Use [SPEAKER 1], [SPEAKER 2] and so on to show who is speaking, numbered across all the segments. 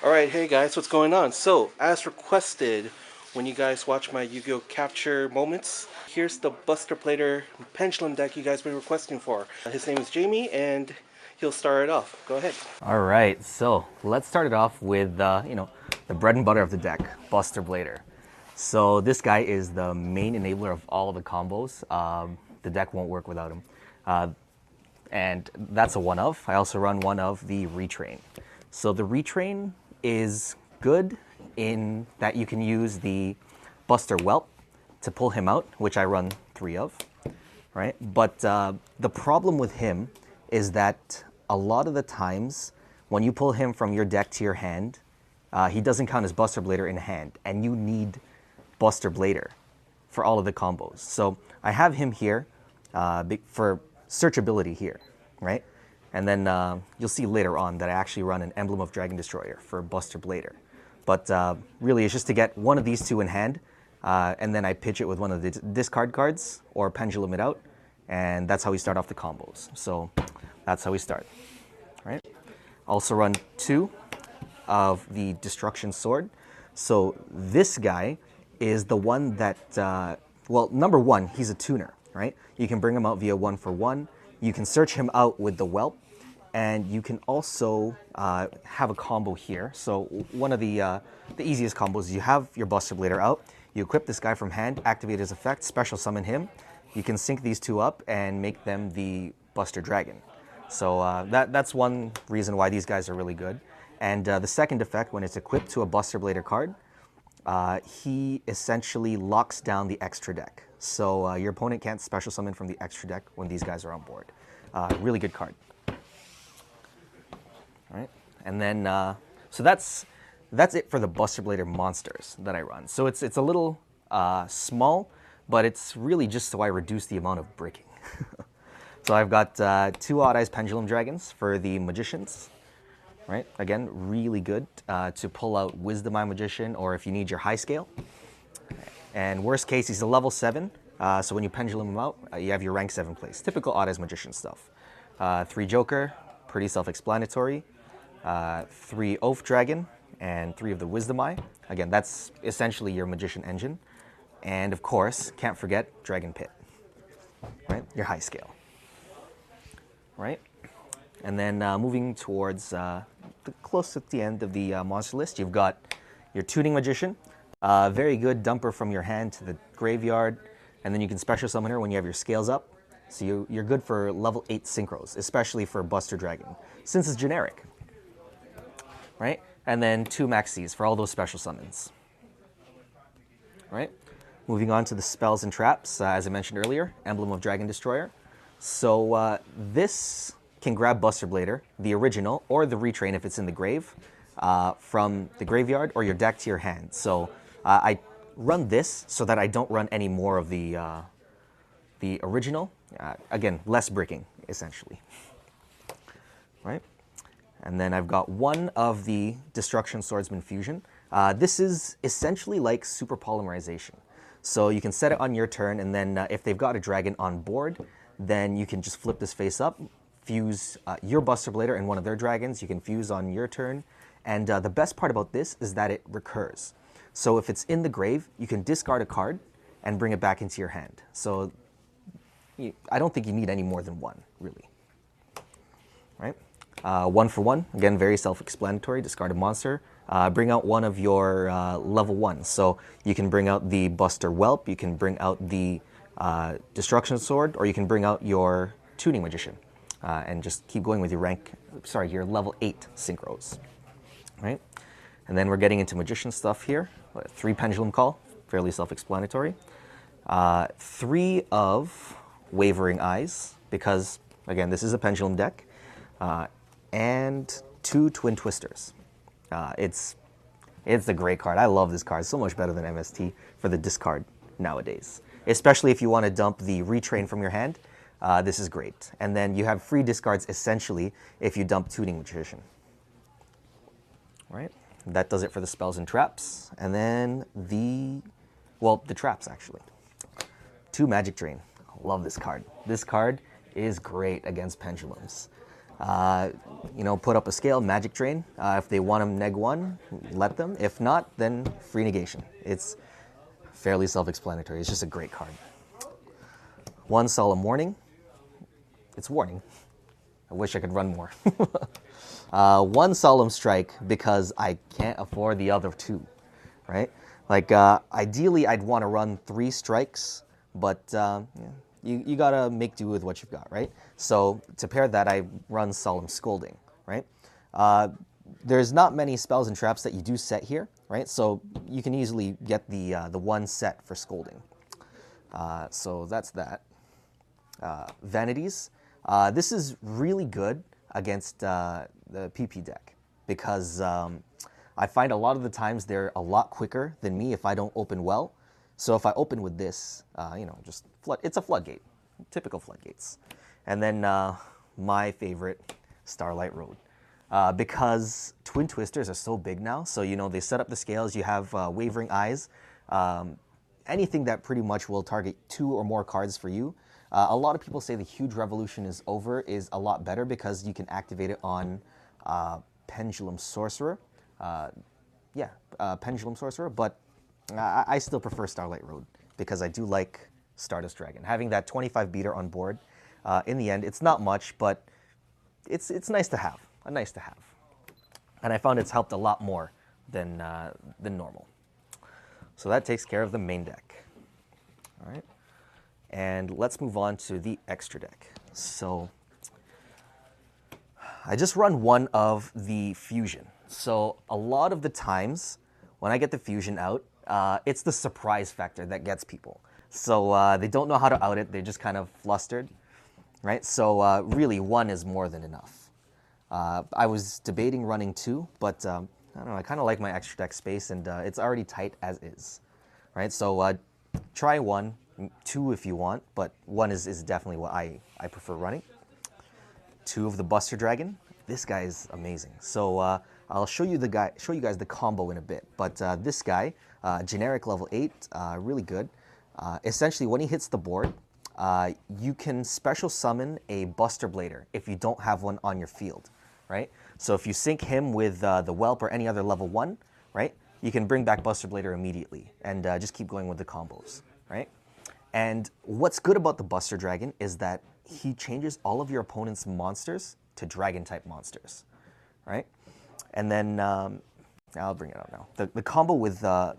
[SPEAKER 1] Alright, hey guys, what's going on? So, as requested, when you guys watch my Yu-Gi-Oh! Capture moments, here's the Buster Plater Pendulum deck you guys been requesting for. His name is Jamie, and he'll start it off. Go ahead.
[SPEAKER 2] All right, so let's start it off with the bread and butter of the deck, Buster Blader. So this guy is the main enabler of all the combos. The deck won't work without him, and that's a one of. I also run one of the Retrain. So the Retrain is good in that you can use the Buster Whelp to pull him out, which I run three of, right? But the problem with him is that a lot of the times when you pull him from your deck to your hand, he doesn't count as Buster Blader in hand, and you need Buster Blader for all of the combos. So I have him here for searchability here, right? And then you'll see later on that I actually run an Emblem of Dragon Destroyer for Buster Blader. But really, it's just to get one of these two in hand, and then I pitch it with one of the discard cards or pendulum it out, and that's how we start off the combos. So that's how we start, right? Also run two of the Destruction Sword. So this guy is the one that, well, number one, he's a tuner, right? You can bring him out via 1-for-1. You can search him out with the Whelp, and you can also have a combo here. So one of the easiest combos is you have your Buster Blader out, you equip this guy from hand, activate his effect, special summon him. You can sync these two up and make them the Buster Dragon. So that's one reason why these guys are really good. And the second effect, when it's equipped to a Buster Blader card, he essentially locks down the extra deck. So your opponent can't special summon from the extra deck when these guys are on board. Really good card. All right, and then so that's it for the Buster Blader monsters that I run. So it's a little small, but it's really just so I reduce the amount of bricking. So I've got two Odd Eyes Pendulum Dragons for the Magicians. Right, again, really good to pull out Wisdom Eye Magician, or if you need your high scale. And worst case, he's a level 7, so when you pendulum him out, you have your rank 7 place. Typical Odd Eyes Magician stuff. 3 Joker, pretty self-explanatory. 3 Oath Dragon, and 3 of the Wisdom Eye. Again, that's essentially your Magician engine. And of course, can't forget Dragon Pit, right? Your high scale, right? And then moving towards close to the end of the monster list, you've got your Tuning Magician. Very good dumper from your hand to the graveyard. And then you can special summon her when you have your scales up. So you're good for level 8 synchros, especially for Buster Dragon, since it's generic. Right? And then 2 Maxis for all those special summons. Right? Moving on to the spells and traps, as I mentioned earlier, Emblem of Dragon Destroyer. So this can grab Buster Blader, the original, or the Retrain if it's in the grave, from the graveyard or your deck to your hand. So I run this so that I don't run any more of the original. Again, less bricking, essentially. Right? And then I've got one of the Destruction Swordsman Fusion. This is essentially like Super Polymerization. So you can set it on your turn, and then if they've got a dragon on board, then you can just flip this face up, fuse your Buster Blader and one of their dragons. You can fuse on your turn. And the best part about this is that it recurs. So if it's in the grave, you can discard a card and bring it back into your hand. So I don't think you need any more than one, really. Right? 1-for-1, again, very self-explanatory. Discard a monster. Bring out one of your level 1s. So you can bring out the Buster Whelp, you can bring out the Destruction Sword, or you can bring out your Tuning Magician. And just keep going with your your level 8 synchros. Right? And then we're getting into Magician stuff here. 3 Pendulum Call, fairly self-explanatory. 3 of Wavering Eyes, because, again, this is a Pendulum deck. And 2 Twin Twisters. It's a great card. I love this card. It's so much better than MST for the discard nowadays. Especially if you want to dump the Retrain from your hand. This is great. And then you have free discards, essentially, if you dump Tuning Magician. All right? That does it for the spells and traps. And then the traps, actually. 2 Magic Drain. Love this card. This card is great against pendulums. You know, put up a scale, magic drain. If they want them neg1, let them. If not, then free negation. It's fairly self-explanatory. It's just a great card. One solemn warning. It's warning. I wish I could run more. One solemn strike because I can't afford the other two, right? Like, ideally, I'd want to run 3 strikes, but yeah, you gotta make do with what you've got, right? So to pair that, I run Solemn Scolding, right? There's not many spells and traps that you do set here, right? So you can easily get the one set for Scolding. So that's that. Vanities. This is really good against the PP deck because I find a lot of the times they're a lot quicker than me if I don't open well. So if I open with this, you know, just it's a floodgate, typical floodgates. And then my favorite, Starlight Road. Because Twin Twisters are so big now, so you know they set up the scales, you have Wavering Eyes, anything that pretty much will target 2 or more cards for you. A lot of people say the Huge Revolution is over is a lot better because you can activate it on Pendulum Sorcerer. Pendulum Sorcerer, but I still prefer Starlight Road because I do like Stardust Dragon. Having that 25 beater on board, in the end, it's not much, but it's nice to have, nice to have. And I found it's helped a lot more than normal. So that takes care of the main deck. All right. And let's move on to the extra deck. So I just run one of the fusion. So a lot of the times when I get the fusion out, it's the surprise factor that gets people. So they don't know how to out it. They're just kind of flustered, right? So really, one is more than enough. I was debating running 2, but I don't know. I kind of like my extra deck space, and it's already tight as is, right? So try 1, 2 if you want, but 1 is definitely what I prefer running. 2 of the Buster Dragon. This guy is amazing. So I'll show you guys the combo in a bit. But this guy, generic level 8, really good. Essentially, when he hits the board, you can special summon a Buster Blader if you don't have one on your field, right? So if you sync him with the Whelp or any other level 1, right, you can bring back Buster Blader immediately and just keep going with the combos, right? And what's good about the Buster Dragon is that he changes all of your opponent's monsters to Dragon-type monsters, right? And then, I'll bring it up now. The combo with the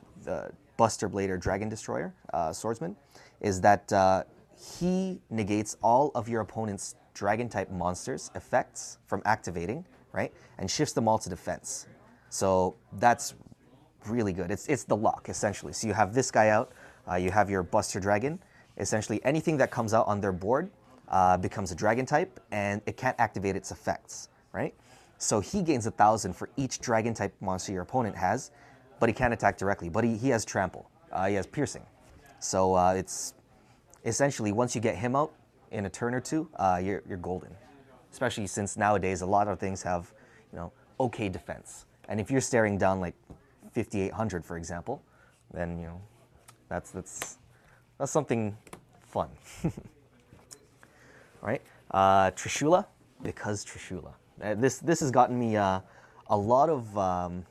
[SPEAKER 2] Buster Blader Dragon Destroyer, Swordsman, is that he negates all of your opponent's Dragon-type monsters' effects from activating, right? And shifts them all to defense. So that's really good. It's the lock, essentially. So you have this guy out, you have your Buster Dragon. Essentially, anything that comes out on their board becomes a Dragon type, and it can't activate its effects, right? So he gains 1,000 for each Dragon type monster your opponent has, but he can't attack directly. But he has Trample. He has Piercing. So it's essentially, once you get him out in a turn or 2, you're golden. Especially since nowadays a lot of things have, you know, okay defense. And if you're staring down like 5,800, for example, then you know that's something fun. All right, Trishula, because Trishula. This has gotten me a lot of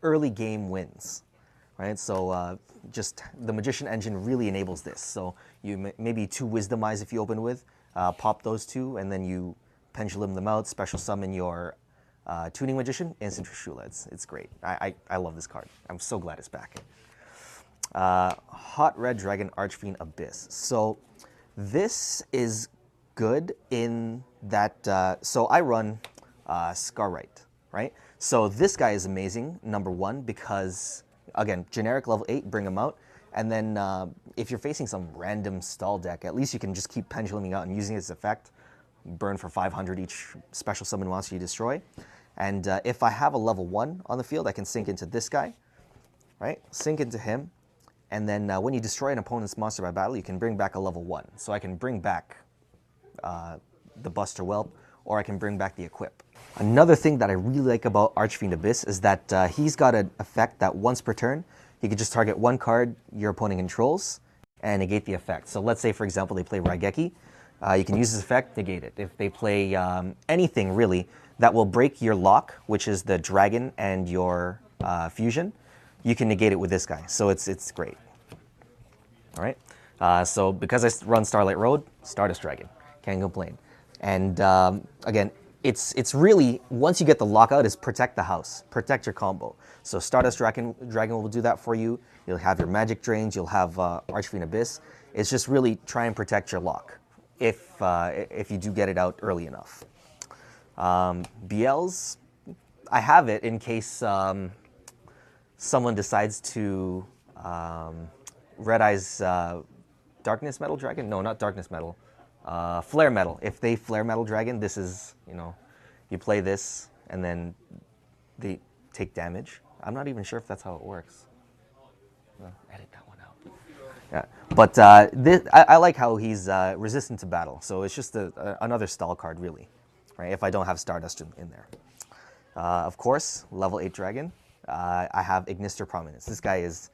[SPEAKER 2] early game wins, right? So just the Magician engine really enables this. So you maybe 2 Wisdom Eyes if you open with, pop those 2, and then you pendulum them out, special summon your Tuning Magician, instant Trishula. It's great. I love this card. I'm so glad it's back. Hot Red Dragon Archfiend Abyss. So this is good in that, so I run Scarwright, right? So this guy is amazing, number 1, because, again, generic level 8, bring him out. And then if you're facing some random stall deck, at least you can just keep penduluming out and using its effect. Burn for 500 each special summon monster you destroy. And if I have a level 1 on the field, I can sync into this guy, right? Sync into him. And then when you destroy an opponent's monster by battle, you can bring back a level 1. So I can bring back the Buster Whelp, or I can bring back the Equip. Another thing that I really like about Archfiend Abyss is that he's got an effect that once per turn, he can just target 1 card your opponent controls and negate the effect. So let's say, for example, they play Raigeki. You can use this effect, negate it. If they play anything really that will break your lock, which is the dragon and your fusion, you can negate it with this guy. So it's great. All right. So because I run Starlight Road, Stardust Dragon, can't complain. And again, it's really, once you get the lockout, is protect the house, protect your combo. So Stardust Dragon will do that for you. You'll have your magic drains, you'll have Archfiend Abyss. It's just really try and protect your lock if you do get it out early enough. BLs, I have it in case someone decides to Red Eyes Darkness Metal Dragon? No, not Darkness Metal. Flare Metal. If they Flare Metal Dragon, this is, you play this and then they take damage. I'm not even sure if that's how it works. Edit that one out. Yeah, but I like how he's resistant to battle. So it's just another stall card, really, right? If I don't have Stardust in there. Of course, level 8 Dragon. I have Ignister Prominence. This guy is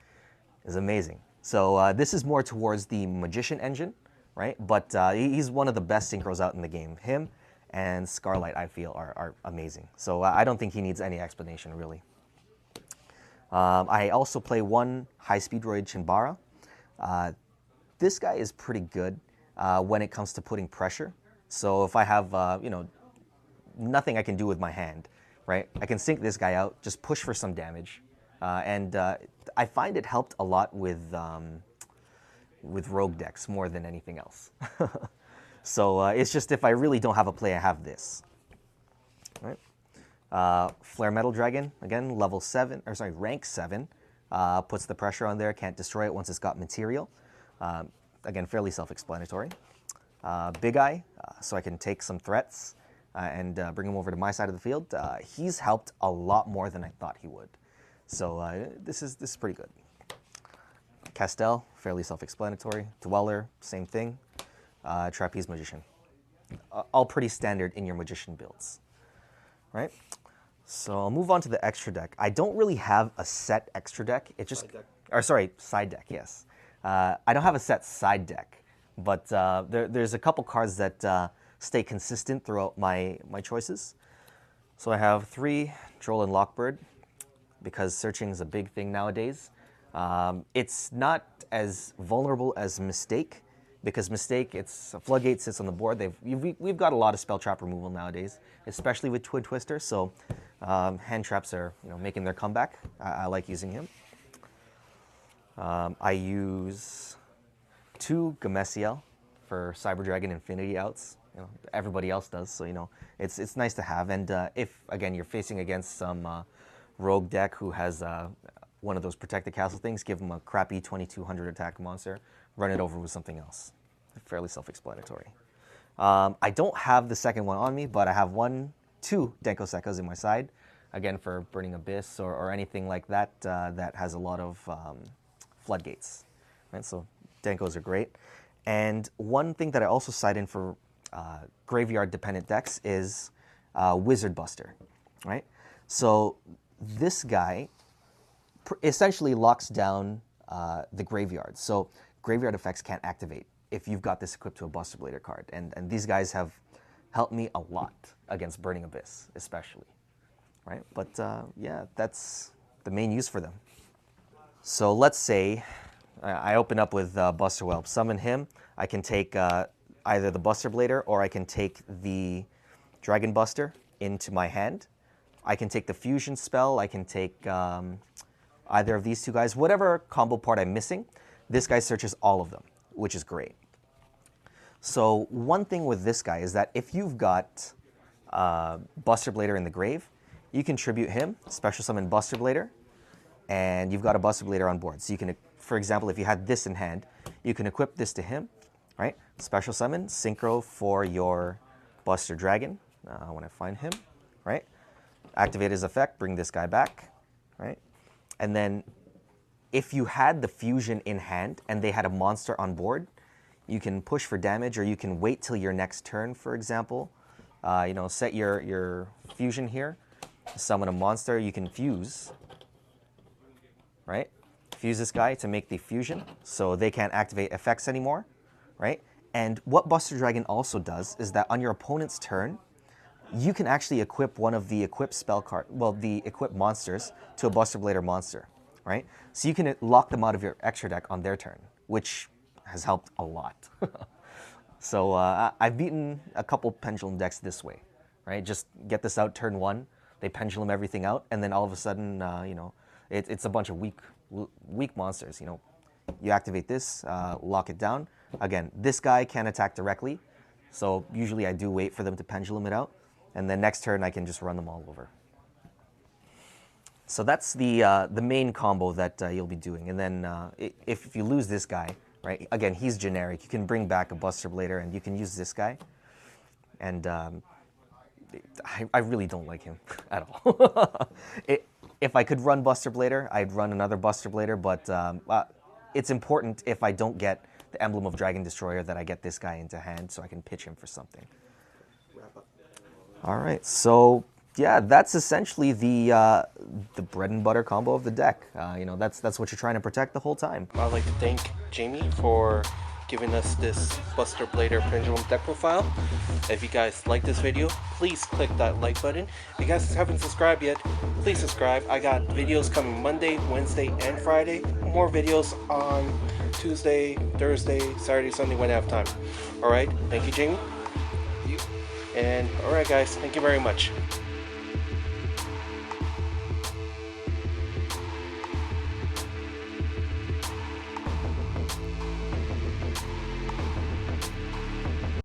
[SPEAKER 2] amazing. So this is more towards the Magician engine, right? But he's one of the best synchros out in the game. Him and Scarlight, I feel, are amazing. So I don't think he needs any explanation, really. I also play one high-speed droid Chinbara. This guy is pretty good when it comes to putting pressure. So if I have, nothing I can do with my hand, right? I can sync this guy out, just push for some damage. And I find it helped a lot with rogue decks more than anything else. So it's just if I really don't have a play, I have this. Right? Flare Metal Dragon, again, rank 7. Puts the pressure on there, can't destroy it once it's got material. Again, fairly self-explanatory. Big Eye, so I can take some threats and bring him over to my side of the field. He's helped a lot more than I thought he would. So this is pretty good. Castel, fairly self-explanatory. Dweller, same thing. Trapeze Magician. All pretty standard in your Magician builds. Right? So I'll move on to the extra deck. I don't really have a set extra deck. It just, side deck, yes. I don't have a set side deck, but there's a couple cards that stay consistent throughout my choices. So I have 3 Droll and Lockbird, because searching is a big thing nowadays. It's not as vulnerable as Mistake, because Mistake, it's a Floodgate sits on the board. We've got a lot of spell trap removal nowadays, especially with Twin Twister. So hand traps are making their comeback. I like using him. I use 2 Gamesiel for Cyber Dragon Infinity outs. Everybody else does, so it's nice to have. And if again you're facing against some rogue deck who has one of those protected castle things, give them a crappy 2200 attack monster, run it over with something else. Fairly self-explanatory. I don't have the second one on me, but I have 2 Denko Sekkas in my side, again for Burning Abyss or anything like that that has a lot of floodgates. Right? So Denkos are great. And one thing that I also side in for graveyard-dependent decks is Wizard Buster. Right? So this guy essentially locks down the graveyard. So graveyard effects can't activate if you've got this equipped to a Buster Blader card. And these guys have helped me a lot against Burning Abyss, especially. Right? But yeah, that's the main use for them. So let's say I open up with Buster Whelp. Summon him. I can take either the Buster Blader or I can take the Dragon Buster into my hand. I can take the Fusion spell. I can take either of these 2 guys. Whatever combo part I'm missing, this guy searches all of them, which is great. So one thing with this guy is that if you've got Buster Blader in the grave, you can tribute him, special summon Buster Blader, and you've got a Buster Blader on board. So you can, for example, if you had this in hand, you can equip this to him, right? Special summon, synchro for your Buster Dragon, when I find him, right? Activate his effect, bring this guy back, right? And then if you had the fusion in hand and they had a monster on board, you can push for damage, or you can wait till your next turn, for example. Set your fusion here, summon a monster, you can fuse, right? Fuse this guy to make the fusion, so they can't activate effects anymore, right? And what Buster Dragon also does is that on your opponent's turn, you can actually equip one of the equipped spell card, well, the equipped monsters to a Buster Blader monster, right? So you can lock them out of your extra deck on their turn, which has helped a lot. So I've beaten a couple Pendulum decks this way, right? Just get this out turn 1, they Pendulum everything out, and then all of a sudden, you know, it's a bunch of weak monsters, you know. You activate this, lock it down. Again, this guy can't attack directly, so usually I do wait for them to Pendulum it out, and then next turn I can just run them all over. So that's the main combo that you'll be doing. And then if you lose this guy, right, again, he's generic. You can bring back a Buster Blader and you can use this guy. And I really don't like him at all. If I could run Buster Blader, I'd run another Buster Blader, but it's important if I don't get the Emblem of Dragon Destroyer that I get this guy into hand so I can pitch him for something. All right, so yeah, that's essentially the bread and butter combo of the deck. You know, that's what you're trying to protect the whole time.
[SPEAKER 1] I'd like to thank Jamie for giving us this Buster Blader Pendulum deck profile. If you guys like this video, please click that like button. If you guys haven't subscribed yet, please subscribe. I got videos coming Monday, Wednesday, and Friday. More videos on Tuesday, Thursday, Saturday, Sunday when I have time. Alright, thank you, Jamie. And alright guys, thank you very much.